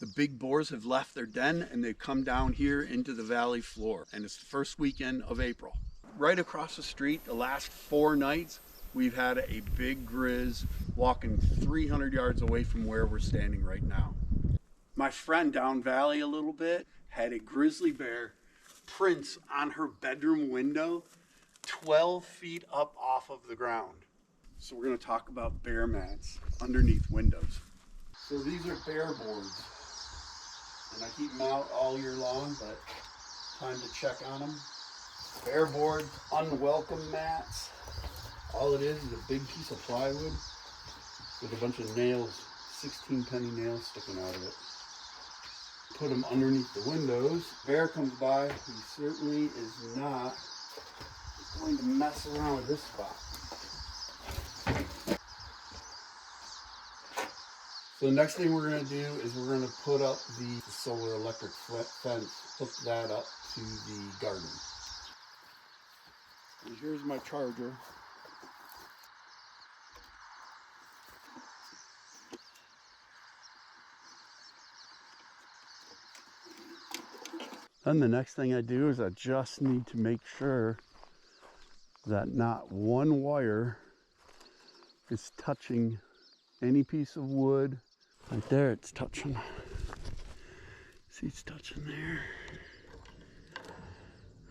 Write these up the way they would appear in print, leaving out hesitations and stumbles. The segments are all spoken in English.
The big boars have left their den and they've come down here into the valley floor. And it's the first weekend of April. Right across the street, the last 4 nights, we've had a big grizz walking 300 yards away from where we're standing right now. My friend down valley a little bit had a grizzly bear prints on her bedroom window 12 feet up off of the ground. So we're going to talk about bear mats underneath windows. So these are bear boards, and I keep them out all year long, but time to check on them. Bear boards, unwelcome mats. All it is a big piece of plywood with a bunch of nails, 16 penny nails sticking out of it. Put them underneath the windows. Bear comes by, he certainly is not going to mess around with this spot. So the next thing we're going to do is we're going to put up the solar electric fence, hook that up to the garden. And here's my charger. Then the next thing I do is I just need to make sure that not one wire is touching any piece of wood. Right there it's touching. See, it's touching there.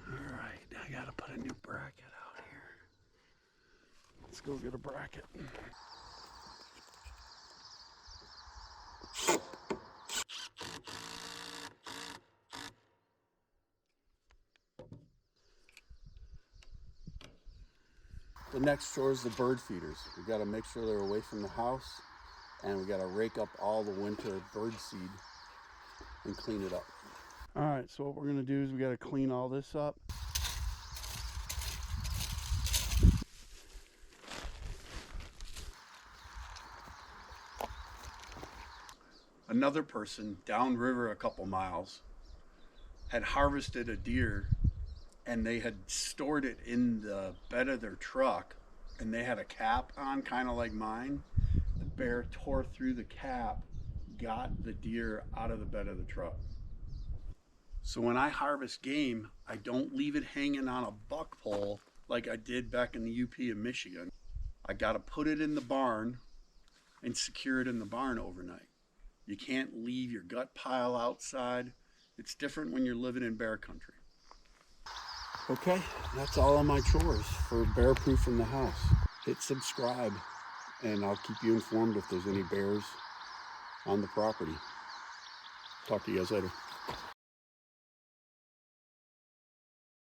All right, I gotta put a new bracket out here. Let's go get a bracket. The next chore is the bird feeders. We got to make sure they're away from the house, and we got to rake up all the winter bird seed and clean it up. All right, so what we're going to do is we got to clean all this up. Another person downriver a couple miles had harvested a deer, and they had stored it in the bed of their truck, and they had a cap on, kind of like mine. The bear tore through the cap, got the deer out of the bed of the truck. So when I harvest game, I don't leave it hanging on a buck pole like I did back in the UP of Michigan. I gotta put it in the barn and secure it in the barn overnight. You can't leave your gut pile outside. It's different when you're living in bear country. Okay, that's all of my chores for bear proof in the house. Hit subscribe and I'll keep you informed if there's any bears on the property. Talk to you guys later.